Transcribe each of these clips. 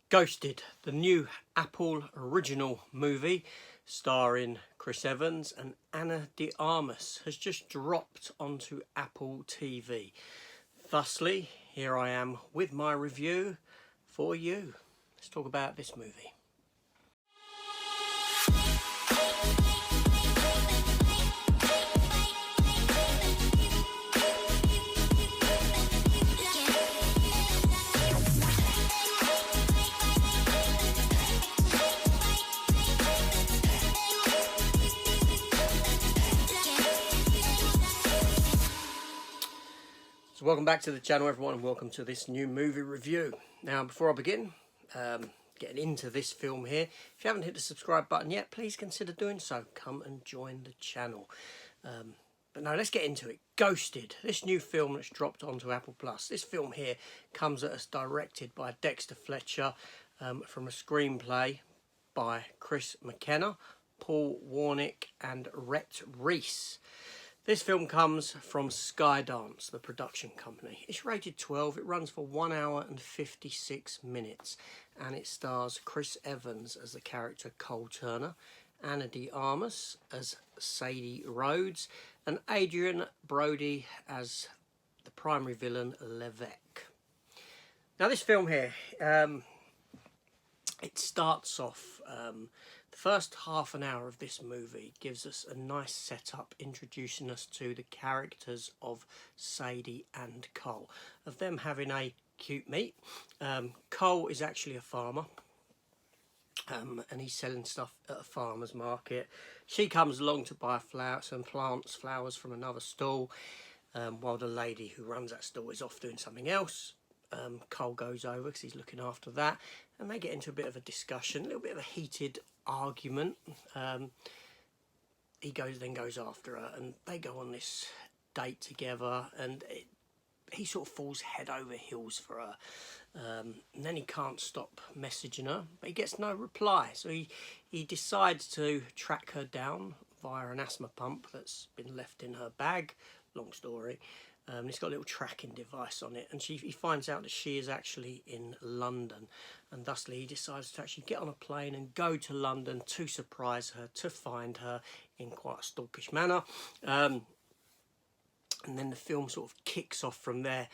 Ghosted, the new Apple original movie starring Chris Evans and Ana de Armas, has just dropped onto Apple TV. Thusly, here I am with my review for you. Let's talk about this movie. So welcome back to the channel, everyone, and welcome to this new movie review. Now, before I begin getting into this film here, if you haven't hit the subscribe button yet, please consider doing so. Come and join the channel. But no, let's get into it. Ghosted, this new film that's dropped onto Apple Plus. This film here comes at us directed by Dexter Fletcher from a screenplay by Chris McKenna, Paul Warnick and Rhett Reese. This film comes from Skydance, the production company. It's rated 12, it runs for 1 hour and 56 minutes, and it stars Chris Evans as the character Cole Turner, Ana de Armas as Sadie Rhodes, and Adrien Brody as the primary villain, Levesque. Now this film here, it starts off, the first half an hour of this movie gives us a nice setup introducing us to the characters of Sadie and Cole, of them having a cute meet. Cole is actually a farmer, and he's selling stuff at a farmer's market. She comes along to buy flowers from another stall, while the lady who runs that stall is off doing something else. Cole goes over because he's looking after that, and they get into a bit of a discussion, a little bit of a heated argument. He goes after her, and they go on this date together, and he sort of falls head over heels for her, and then he can't stop messaging her, but he gets no reply, so he decides to track her down via an asthma pump that's been left in her bag. Long story. It's got a little tracking device on it, and he finds out that she is actually in London, and thusly he decides to actually get on a plane and go to London to surprise her, to find her in quite a stalkish manner. And then the film sort of kicks off from there.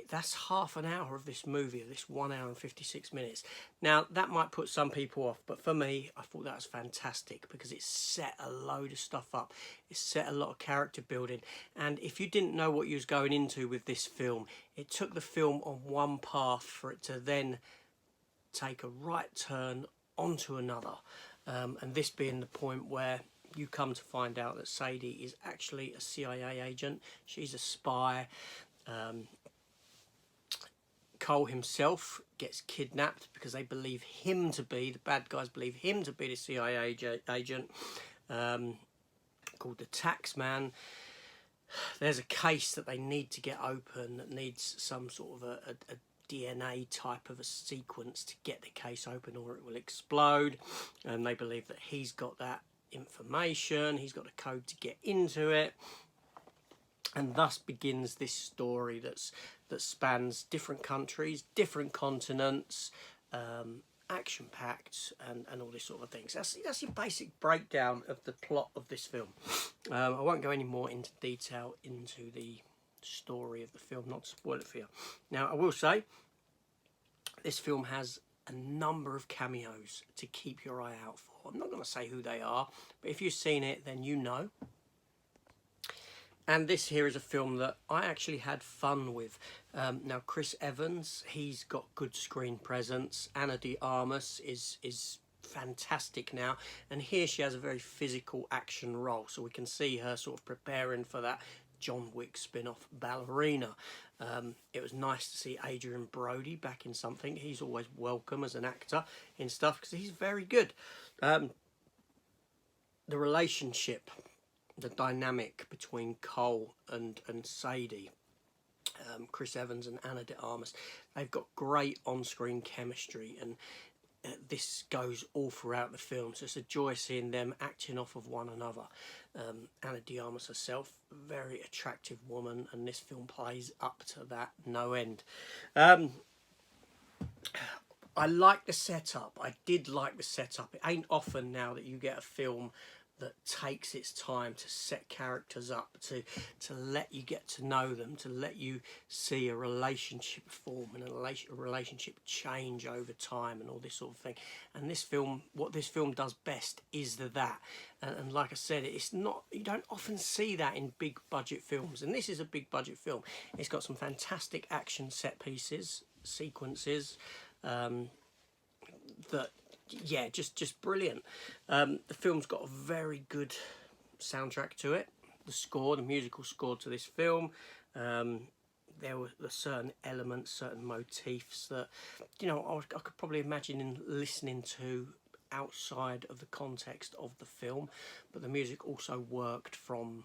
That's half an hour of this movie, of this 1 hour and 56 minutes. Now, that might put some people off, but for me, I thought that was fantastic because it set a load of stuff up. It set a lot of character building. And if you didn't know what you was going into with this film, it took the film on one path for it to then take a right turn onto another. And this being the point where you come to find out that Sadie is actually a CIA agent. She's a spy. Cole himself gets kidnapped because they believe him to be, the bad guys believe him to be the CIA agent, called the Taxman. There's a case that they need to get open that needs some sort of a DNA type of a sequence to get the case open, or it will explode. And they believe that he's got that information, he's got a code to get into it, and thus begins this story that spans different countries, different continents, action-packed, and all this sort of things. That's your basic breakdown of the plot of this film. I won't go any more into detail into the story of the film, not to spoil it for you. Now, I will say this film has a number of cameos to keep your eye out for. I'm not going to say who they are, but if you've seen it, then you know. And this here is a film that I actually had fun with. Now, Chris Evans, he's got good screen presence. Ana de Armas is fantastic now, and here she has a very physical action role, so we can see her sort of preparing for that John Wick spin-off Ballerina. It was nice to see Adrien Brody back in something. He's always welcome as an actor in stuff because he's very good. The relationship, the dynamic between Cole and Sadie, Chris Evans and Ana de Armas, they've got great on-screen chemistry, and this goes all throughout the film, so it's a joy seeing them acting off of one another. Ana de Armas herself, very attractive woman, and this film plays up to that no end. I like the setup. I did like the setup. It ain't often now that you get a film that takes its time to set characters up, to let you get to know them, to let you see a relationship form and a relationship change over time and all this sort of thing. And this film, what this film does best is that. And like I said, it's not, you don't often see that in big budget films. And this is a big budget film. It's got some fantastic action set pieces, sequences, that, yeah, just brilliant. The film's got a very good soundtrack to it. The musical score to this film, there were certain elements, certain motifs that, you know, I could probably imagine listening to outside of the context of the film, but the music also worked from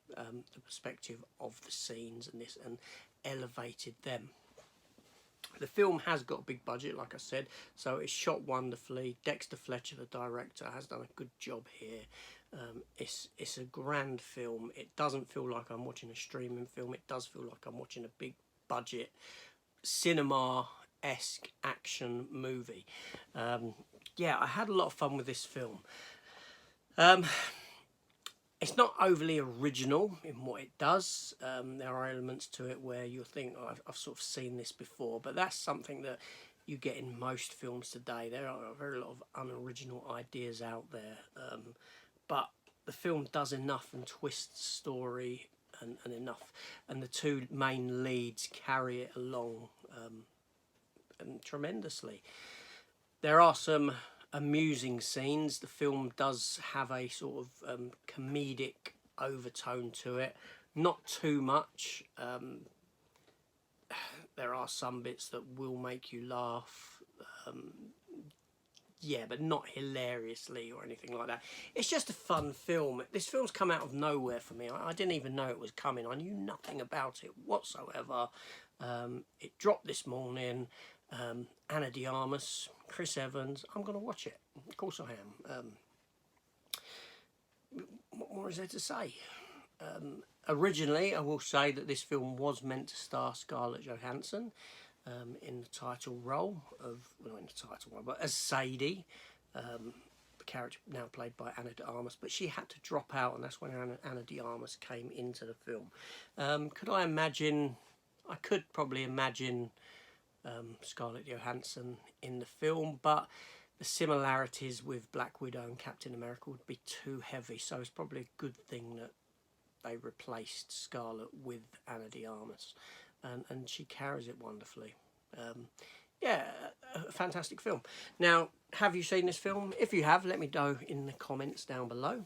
the perspective of the scenes and elevated them. The film has got a big budget, like I said, so it's shot wonderfully. Dexter Fletcher, the director, has done a good job here. It's a grand film. It doesn't feel like I'm watching a streaming film. It does feel like I'm watching a big budget cinema-esque action movie. Yeah, I had a lot of fun with this film. It's not overly original in what it does. There are elements to it where you'll think, oh, I've sort of seen this before, but that's something that you get in most films today. There are a very lot of unoriginal ideas out there, but the film does enough and twists the story and enough, and the two main leads carry it along and tremendously. There are some amusing scenes. The film does have a sort of comedic overtone to it, not too much. There are some bits that will make you laugh, yeah, but not hilariously or anything like that. It's just a fun film. This film's come out of nowhere for me. I didn't even know it was coming. I knew nothing about it whatsoever. It dropped this morning. Ana de Armas, Chris Evans. I'm going to watch it. Of course I am. What more is there to say? Originally, I will say that this film was meant to star Scarlett Johansson in the title role of, well, not in the title role, but as Sadie, the character now played by Ana de Armas, but she had to drop out, and that's when Ana de Armas came into the film. I could probably imagine Scarlett Johansson in the film, but the similarities with Black Widow and Captain America would be too heavy, so it's probably a good thing that they replaced Scarlett with Ana de Armas, and she carries it wonderfully. Yeah, a fantastic film. Now, have you seen this film? If you have, let me know in the comments down below.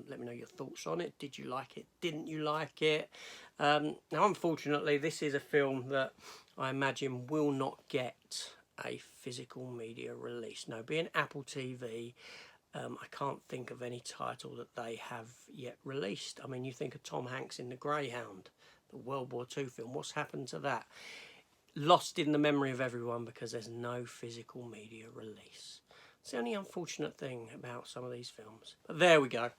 Let me know your thoughts on it. Did you like it? Didn't you like it? Now, unfortunately, this is a film that I imagine will not get a physical media release. No, being Apple TV, I can't think of any title that they have yet released. I mean, you think of Tom Hanks in The Greyhound, the World War II film. What's happened to that? Lost in the memory of everyone because there's no physical media release. It's the only unfortunate thing about some of these films. But there we go.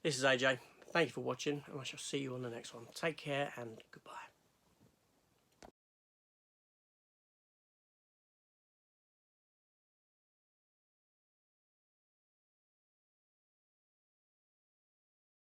This is AJ. Thank you for watching, and I shall see you on the next one. Take care and goodbye.